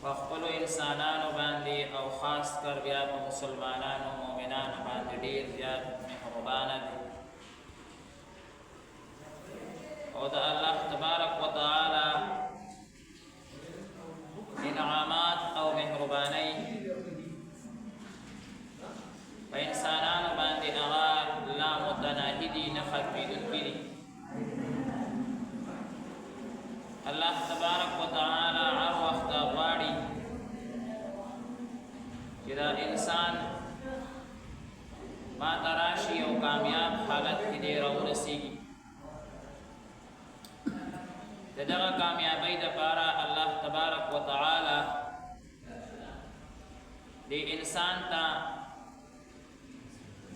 وخپلو انسانانو باندې او خاص کر بیا په مسلمانانو مؤمنانو باندې ډیر زیات مهربانه دی او د الله تبارک وتعالى انعامات او مهرباني په انسانانو باندې هغه لا متناهي دي نه ختمېدونکي دي. الله تبارک وتعالى هر وخت غواړي چې دا انسان ما ته راشي او کامیاب حالت کې دی راورسېږي. د دغه کامیابۍ دپاره الله تبارک وتعالى د انسان ته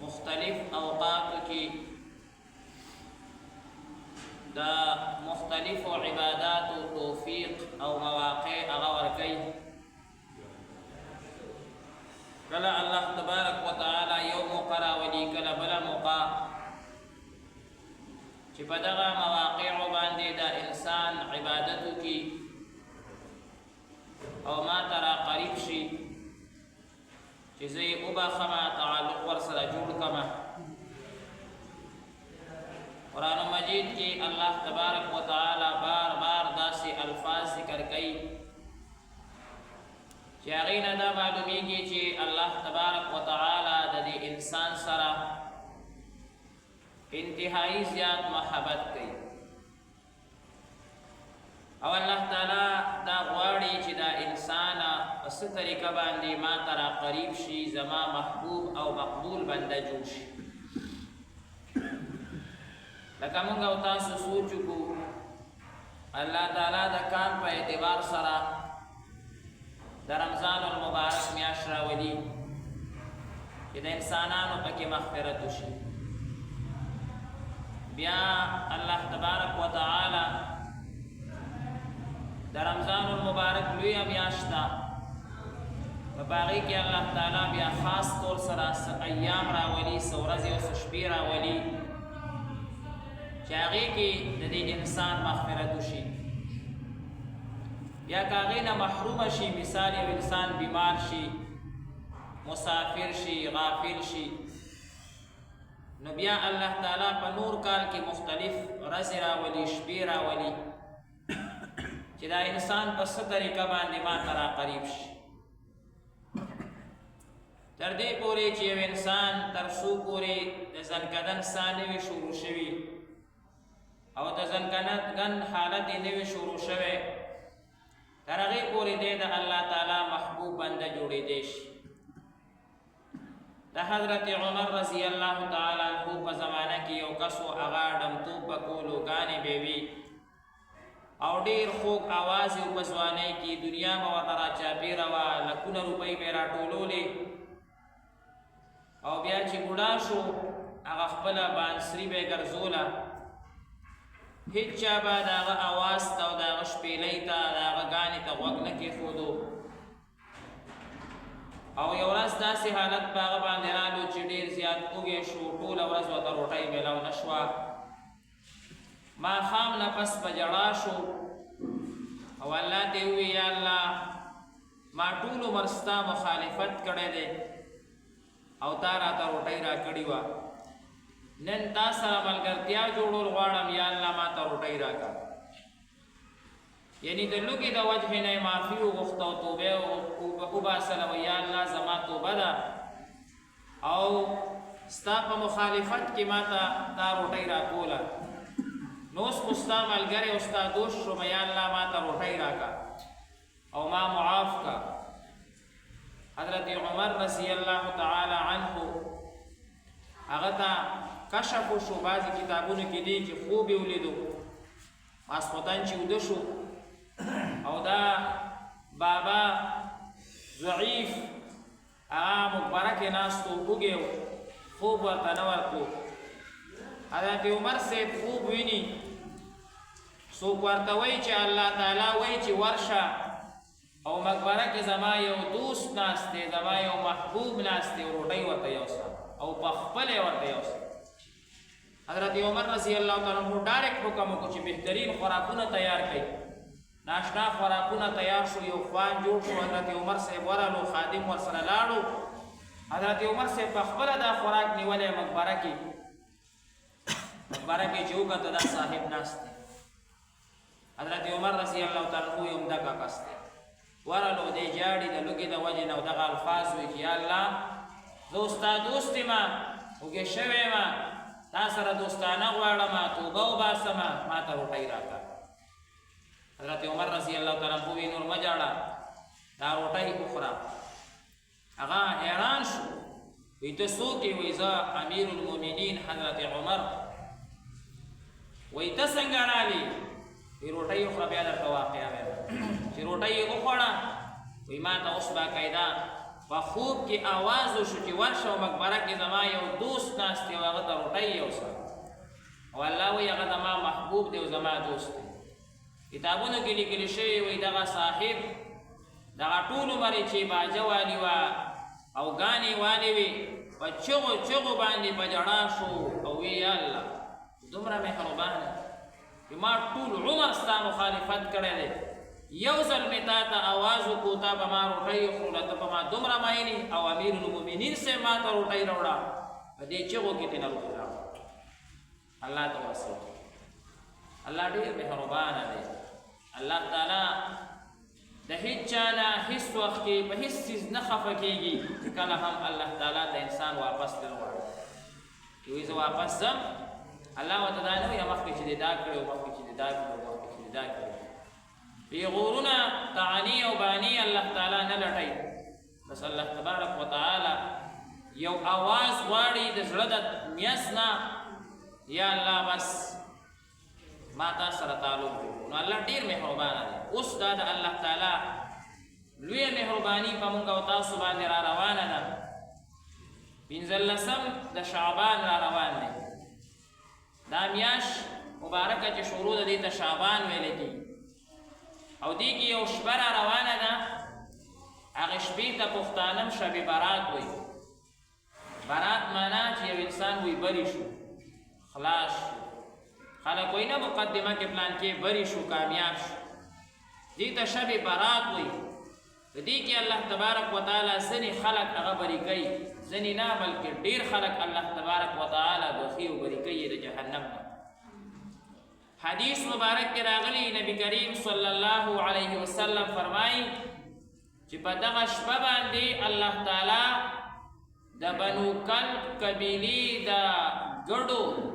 مختلف اوقاتو کې دا مختلف عبادات و توفیق او مواقع هغه ورکوي. کله الله تبارک وتعالى یو موقع راولي کله بله موقع چې په دغه مواقعو باندې دا انسان عبادت وکړي او ما ته را قریب شي چې زه یې وبخمه تعلق ورسره جوړ کړمه. قرآن مجید کی اللہ تبارک و تعالی بار بار داسی الفاظ ذکر کئی چی اغین دا معلومی کی چی اللہ تبارک و تعالی دا دی انسان سرا انتہائی زیاد محبت کئی او اللہ تعالی دا غواړي چی دا انسان اس طریقہ باندی ما ترا قریب شی زما محبوب او مقبول بنده جوړ شي. لکه مونږ او تاسو سوچ وکړو الله تعالی د کال په اعتبار سره د رمضان المبارک میاشت راولي چې د انسانانو پکې مغفرت وشي. بیا الله تبارک وتعالی د رمضان المبارک لویه میاشت ده په هغې کې الله تعالی بیا خاص طور سره څه ایام راولي څه ورځې او څه شپې راولي چې هغې کې د دې انسان مغفرت وشي. یا که هغې نه محرومه شي، مثال یو انسان بیمار شي، مسافر شي، غافل شي، نو بیا الله تعالی په نور کال کې مختلف ورځې راولي شپې راولي چې دا انسان په څه طریقه باندې ما ته را قریب شي. تر دې پورې چې یو انسان تر څو پورې د زنکدن ساه نه وي شروع شوي او د زنکدن حالت یې نه وي شروع شوی، تر هغې پورې دی د الله تعالی محبوب بنده جوړېدی شي. د حضرت عمر رضی الله تعالی عنه په زمانه کې یو کس و، هغه ډمتوب به کولو، ګانې به وي او ډېر خوږ اواز یې په ځوانۍ کې، دنیا به ورته راچاپېره وه، لکونه روپۍ به یې راټولولې او بیا چې بوډا شو هغه خپله بانسري به یې ګرځوله، هیڅ چا به د هغه اواز ته او د هغه شپېلۍ ته د هغه ګانې ته غوږ نه کېښودو. او یو ورځ داسې حالت په هغه باندې رالو چې ډېر زیات وږی شو، ټوله ورځ ورته روټۍ میلاو نه شوه. ماښام نه پس په ژړا شو او الله ته وویل یا الله ما ټول عمر ستا مخالفت کړی دی او تا راته روټۍ راکړې وه، نن تا سره ملګرتیا جوړول غواړم، یا الله ما ته روټۍ راکړه. یعنی د لوږې د وجهې نه یې معافي وغوښته او توبه وباسله، و یا الله زما توبه ده او ستا په مخالفت کې ما ته دا روټۍ راکوله، نو اوس خو ستا ملګری او ستا دوست شوم، یا الله ما ته روټۍ راکړه او ما معاف کړه. حضرت عمر رضی الله تعالی عنه هغه ته کشف وشو، بعضې کتابونو کې دی چې خوب یې ولیدو، ماسخوتن چې وده شو او دا بابا ضعیف هغه مقبره کې ناست و، وږی و، خوب ورته نه ورتلو. حضرت عمر صاحب خوب ویني، څوک ورته وایي چې الله تعالی وایي چې ورشه او مقبره کې زما یو دوست ناست دی، زما یو محبوب ناست دی، روټۍ ورته یوسه او په خپله یې ورته یوسه. حضرت عمر رضی الله تعالی عنہ ډایرکټ حکم وکړو چې بهترین خوراکونه تیار کړئ، د ناشنا خوراکونه تیار شو یو خوان جوړ شو حضرت عمر صاحب ورالو خادم ورسره لاړو حضرت عمر صاحب په خپله دا خوراک نیولی مقبره کې چې وکته دا صاحب ناست دی حضرت عمر رضی الله تعالی عنہ یو همدغه کس دی ورالو دی جاړي د لوږې د وجې نه دغه الفاظ وایي چې یا الله زه ستا دوست یم وږې شوی یم تا سره دوستانه غواړم توبه وباسم ما ته روټۍ راکړه حضرت عمر رضی الله تعالی عنہ وی نور مجاړه دا روټۍ وخوره هغه حیران شو وی ته څوک یې وی زه امیر المؤمنین حضرت عمر وی ته څنګه رالې وی روټۍ وخوره بیا درته واقعه وایم چې روټۍ یې وخوړه وی ما ته اوس باقاعده په خوب کې آواز وشو چې ورشه مقبره کې زما یو دوست ناست دی او هغه ته روټۍ یوسه او الله وی هغه زما محبوب دی او زما دوست دی کتابونو کې لیکل شوي وي دغه صاحب دغه ټول عمر چې باجه والي وه او ګانې والي وي په چغو باندې په ژړا شو او وی یا الله دومره مهربانه چې ما ټول عمر ستا مخالفت کړی دی یو ځل مې تا ته اواز وکړو تا به ما روټۍ وخوړه ته په ما دومره ماینې او امیر المؤمنین صاحب ما ته روټۍ راوړه په دې چغو کې تېنه روټۍ راوړه الله ته وصل الله ډېر مهربانه دی الله تعالی د هیڅ چا نه هیڅ وخت کې په هیڅ څیز نه خفه کېږي چې کله هم الله تعالی د انسان واپس تلل غواړي چې وایي زه واپس ځم الله ورته دا نه وایي مخکې چې دې دا کړی او مخکې چې دې دا کړی او مخکې چې دې دا کړی بې غرونه طعنې او بانې الله تعالی نه لټوي بس الله تبارک وتعالی یو اواز غواړي د زړه د میس نه یا الله بس ما تا سره تعلق دی نو الله ډېر مهربانه دی اوس دا د الله تعالی لویه مهرباني په موږ او تاسو باندې را روانه ده 15 د شعبان را روان دی دا میاشت مبارکه چې شروع ده دې ته شعبان ویلی کېږي او دې کې یو شپه را روانه ده هغې شپې ته پښتانه شب برات وایي برات معنا چې یو انسان وایي بری شو خلاص شو خلق وایي نه مقدمه کې پلان کې بری شو کامیاب شو دې ته شب برات وایي د دې کې الله تبارک وتعالی ځینې خلق هغه بری کوي ځینې نه بلکې ډېر خلق الله تبارک وتعالی بخي او بری کوي د جهنم نه حدیث مبارک کې راغلی نبی کریم صلی الله علیه وسلم فرمایي چې په دغه شپه باندې الله تعالی د بنو کلب قبیلې د ګډو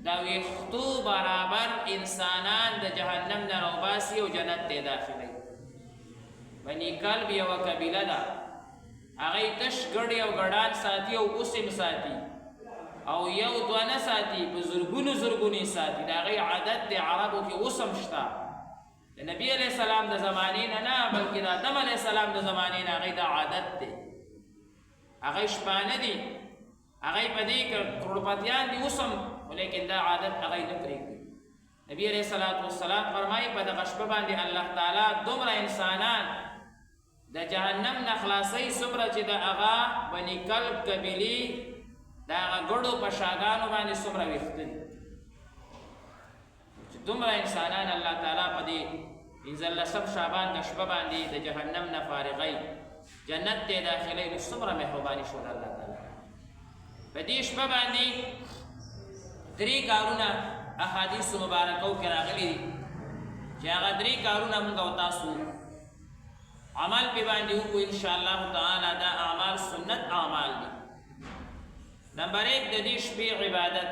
د ویښتو برابر انسانان د جهنم نه راوباسي او جنت ته داخلوي بني کلب یوه قبیله ده هغې تش ګډې او ګډان ساتي او اوسم ساتي او یو دوه نه ساتي په زرګونو ساتي د هغې عادت د عربو کې اوسم شته د نبي علیه السلام د زمانې نه بلکې د آدم علیه السلام د زمانې نه هغې دا عادت دی هغې شپانه دي هغې په دې کروڑپتیان دي اوسم ولیکن دا عادت هغې نه پرېږدي نبي علیه السلام فرمایي په دغه شپه باندې الله تعالی دومره انسانان د جهنم نه خلاصوي څومره چې د هغه بني کلب قبیلې د هغه ګډو په شاګانو باندې څومره ویښته دي چې دومره انسانان الله تعالی په دې 15 شعبان د شپه باندې د جهنم نه فارغوي جنت ته داخلوي نو څومره مهرباني شو د الله تعالی په دې شپه باندې 3 کارونه احادیث مبارکو کې راغلي دي چې هغه 3 کارونه موږ او تاسو عمل پې باندې وکړو انشاءالله تعالی دا اعمال سنت اعمال دي نمبر 1 د دې شپې عبادت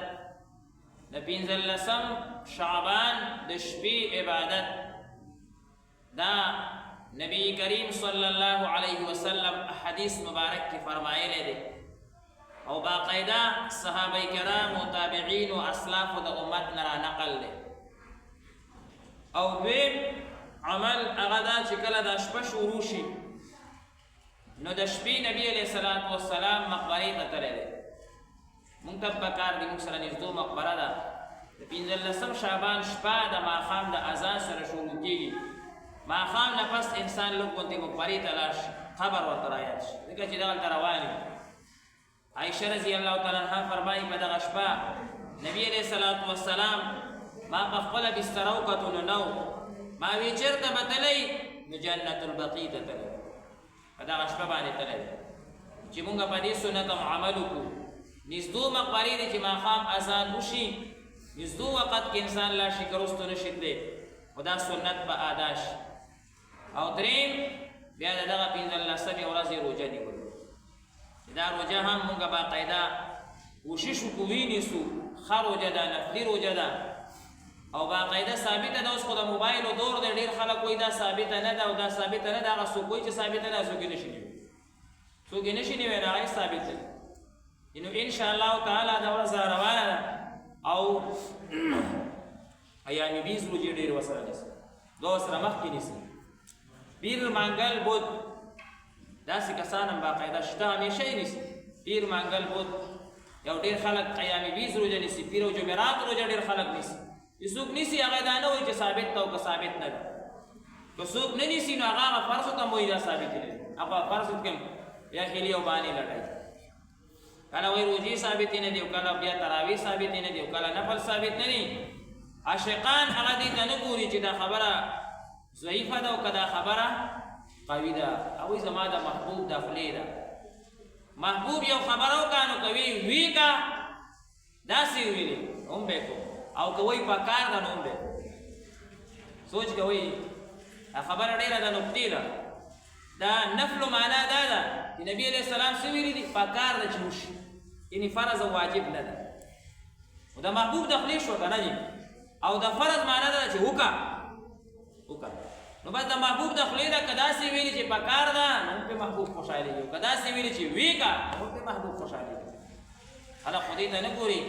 د 15 شعبان د شپې عبادت دا نبی کریم صلی الله علیه وسلم حدیث مبارک کې فرمایلی دی او باقاعده صحابه کرام او تابعین او اسلاف د امت نه را نقل دی او دویم عمل هغه دا چې کله دا شپه شروع شي نو د شپې نبی علیه الصلاة والسلام مقبرې ته تللی دی مونږ ته پکار دي مونږ سره نږدې مقبره ده د 15 شعبان شپه د ماښام د اذان سره شروع کېږي ماښام نه پس انسان لږ غوندې مقبرې ته لاړ شي خبر ورته رایاد شي ځکه چې دغلته روان وي عایشه رضی الله تعالی عنها فرمایي په دغه شپه نبي علیه الصلاة والسلام ما په خپله بستره وکتو نو نه ما وی چېرته به تلئ نو جنت البقیع ته تلئ په دغه شپه باندې تلئ چې مونږ په دې سنت هم عمل وکړو نږدو مقبرې دی چې ماښام اذان وشي نږدو وخت کې انسان لا شي که رستو نشي تللی خو دا سنت به ادا شي او دریم بیا د دغه 15مې ورځې روژه نیول دا روژه هم مونږ باقاعده کوشش وکړو وینیسو ښه روژه ده نفلي روژه ده او باقاعده ثابته ده اوس خو د موبایلو دور دی ډېر خلک وایي دا ثابته نه ده او دا ثابته نه ده هغه څوک وایي چې ثابته ده څوک یې نشي نیوی څوک یې نشي نیوی نو هغه یې ثابت دی نو انشاءالله تعالی دا ورځ روانه ده او ایام بیز روژې ډېر ورسره نیسي دا ورسره مخکې نیسي پیر منګل بود داسې کسان هم باقاعده شته همیشه یې نیسي پیر منګل بود یو ډېر خلک ایام بیز روژه نیسي پیر او جمعرات روژه ډېر خلک نیسي چې څوک نیسي هغه دا نه وایي چې ثابت ده او که ثابت نه ده که څوک نه نیسي نو هغه فرضو ته هم وایي دا ثابت نه دي هغه فرضو کې هم یا خیلي او بانې لټوي کله وایي روژې ثابت نه دي او کله بیا تراویح ثابت نه دي او کله نفل ثابت نه دي عاشقان هغه دې ته نه ګوري چې دا خبره ضعیفه ده او که دا خبره قوي ده هغوی زما د محبوب د خولې ده محبوب یو خبره وکړه نو کوي وی کا داسې ویلې هم به کوم او که وایي پکار ده نو هم به سوچ کوئ دا خبره ډېره ده نقطې ده دا نفل معنا دا ده چې نبي علیه السلام څه ویلي دي پکار ده چې وشي یعنې فرض او واجب نه ده خو د محبوب د خولې شوه که نه دي او د فرض معنا ده چې وکړه نو بس د محبوب د خولې ده که داسې ویلي چې پکار ده نو هم پرې محبوب خوشحالېږي او که داسې ویلي چې وی که نو هم پرې محبوب خوشحالېږي خلک خو دې ته نه ګوري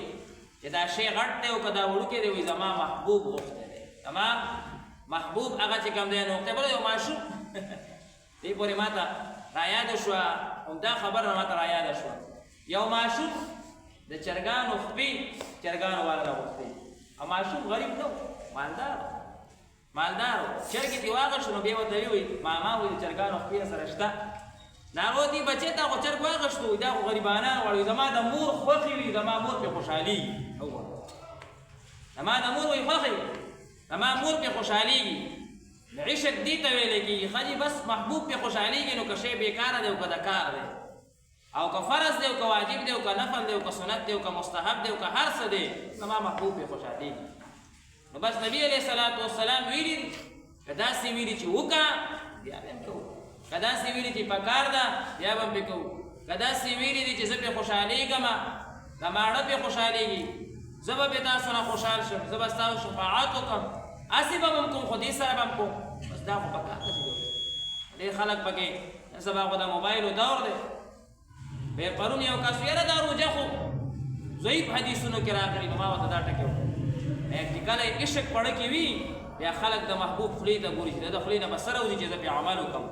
چې دا شی غټ دی او که دا وړوکی دی وایي زما محبوب غوښتی دی زما محبوب هغه چې کوم دی نقطې بله یو ماشوم دې پورې ما ته رایاده شوه همدا خبره ما ته رایاده شوه یو ماشوم د چرګانو خپې چرګانو والا راغوښتې او ماشوم غریب نه و مالدار چرګې دې واغشو نو بیا ورته ویل ماما وایي د چرګانو خپې سره شته د هغو دې بچې ته خو چرګ واغشتو دا خو غریبانان غواړي زما د مور خوښې وي زما مور پرې خوشحالېږي زما د مور وایي خوښې زما مور پرې خوشحالېږي عشق دې ته ویلی کېږي ښه بس محبوب پرې خوشحالېږي نو که شی بېکاره دی او که د کار دی او که فرض دی او که واجب دی او که نفل دی او که سنت دی او که مستحب دی او که هر څه دی زما محبوب پرې خوشحالېږي نو بس نبي علیه الصلاة والسلام ویلي دي که داسې ویلي چې وکړه بیا به هم کوو که داسې ویلي چې پکار ده بیا به هم پرې کوو که داسې ویلي دي چې زه پرې خوشحالېږم زما اړه پرې خوشحالېږي زه به پرې تاسو نه خوشحال شم زه به ستاسو شفاعت وکړم هسې به هم کوم خو دې سره به هم کوم بس دا خو پکار ده چې ډېر خلک پکې نن سبا خو د موبایلو دور دی بیا پرون یو کس یاره دا روژه خو ضعیف حدیثونو کې راغلي نو ما ورته دا ټکې وکړه چې کله عشق پړه کې وي بیا خلک د محبوب خولې ته ګوري چې د خولې نه به څه راوځي چې زه پرې عمل وکړم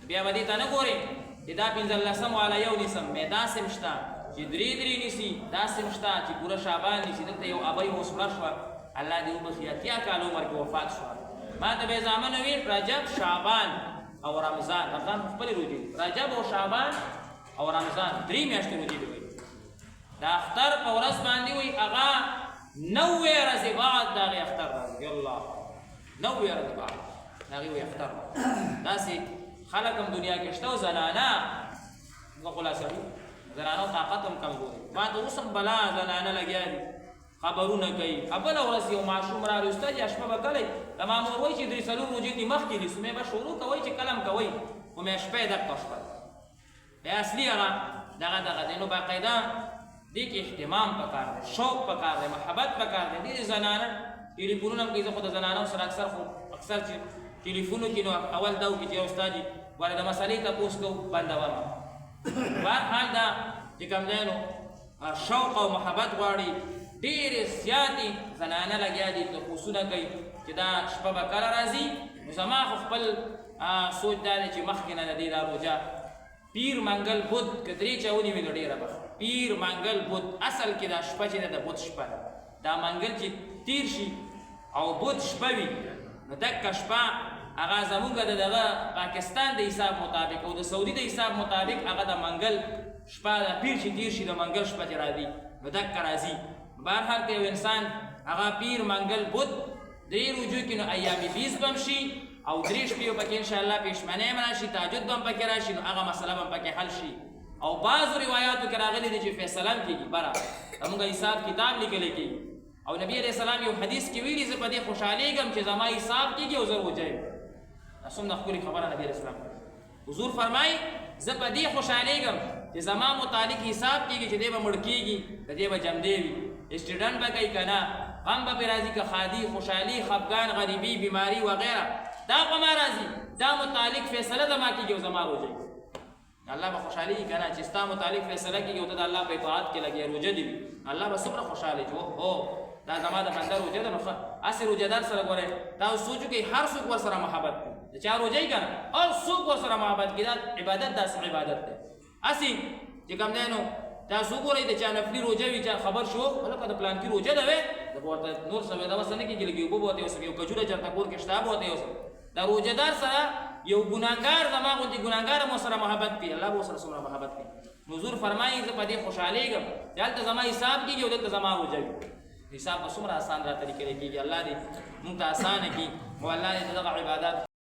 بیا به دې ته نه ګورې چې دا 15 والا یو نیسم مې داسې هم شته چې درې نیسي داسې هم شته چې پوره شعبان نیسي دلته یو ابۍ اوس مړه شوه الله دې وبخي 80 کال عمر کې وفات شوه ما ته به زامنو ویل رجب شعبان او رمضان خپلې روژې رجب او شعبان او رمضان 3 میاشتې روژې دي وایي د اختر په ورځ باندې وایي هغه 90 ورځې بعد د هغې اختر راځي الله 90 ورځې بعد د هغې وایي اختر داسې خلک هم دنیا کې شته او زنانه خلاصه زنانو طاقت هم کمزوري ما ته اوس هم بلا زنانه لګیا دي خبرونه کوي بله ورځ یو ماشوم راغلی استاد یې شپه به کلی د مامور وایي چې 3 روژې دي مخکې نیسو مې به شروع کوئ چې کله هم کوئ خو مې شپه یې دقه شپه بیا اصلي هغه دغه دی نو باقاعده دې کې اهتمام پکار دی شوق پکار دی محبت پکار دی ډېرې زنانه ټلیفونونه هم کوي زه خو د زنانو سره اکثر چې ټلیفونو کې نو اول دا وکړي چې یو استاد یې ولې د مسلې تپوس کوو بندوم بهرحال دا چې کوم دی نو شوق او محبت غواړي ډېرې زیاتې زنانه لګیا دي تپوسونه کوي چې دا شپه به کله راځي نو زما خو خپل سوچ دا دی چې مخکې نه د دې دا روژه پیر منګل بود که درې چا ونیوي نو ډېره بخت پیر منګل بود اصل کې دا شپه چې ده د بود شپه ده دا منګل چې تیر شي او بود شپه وي نو دکه شپه هغه زمونږ د دغه پاکستان د حساب مطابق او د سعودي د حساب مطابق هغه د منګل شپه د پیر چې تیر شي د منګل شپه چې راځي نو دکه راځي بهرحال که یو انسان هغه پیر منګل بود درې روجو کې نو ایام بیس بم شي او درې شپې پکې انشاءالله پېشمنۍ هم راشي تهجد به هم پکې راشي نو هغه مسله به هم پکې حل شي او بعضو روایاتو کې راغلي دي چې فیصله هم کېږي بره زموږ حساب کتاب لیکلی کېږي او نبی علیہ السلام یو حدیث کې ویلي زه په دې خوشحالېږم چې زما حساب کېږي او زه روژه یم څومره ښکلې خبره نبی علیہ السلام حضور فرمایي زه په دې خوشحالېږم چې زما متعلق حساب کېږي چې دی به مړ کېږي د دې به جمدی وي اسټوډنټ به کوي که نه غم به پرې راځي که ښادي خوشحالي خفګان غریبي بیماري وغیره دا په ما راځي دا متعلق فیصله زما کېږي او زما روژه وي الله به خوشحالي که نه چې ستا متعلق فیصله کېږي او ته د الله په اطاعت کې لګې روژه دې وي الله به څومره خوشحاله چې او دا زما د بنده روژه ده نو هسې روژهدار سره ګورئ دا اوس سوچو کوي هر څوک ورسره محبت کوي د چا روژه یې که نه هر څوک ورسره محبت کوي دا عبادت داسې عبادت دی هسې چې کوم دی نو تاسو وګورئ د چا نفلي روژه وي چا خبر شو هلکه د پلانکي روژه ده وې د به ورته نور څه وې دا بس نه کېږي لږ اوبه به ورته یوسم یو کجوره چېرته کور کې شته به ورته یوسم دا روژهدار سره یو ګناهګار زما غوندې ګناهګار هم ورسره محبت کوي الله به ورسره څومره محبت کوي حضور فرمایي زه په دې خوشحالېږم چې هلته زما حساب کېږي او دلته زما روژه وي حساب به څومره آسان راته لیکلی کېږي الله دې مونږ ته اسانه کړي او الله دې د دغه عبادات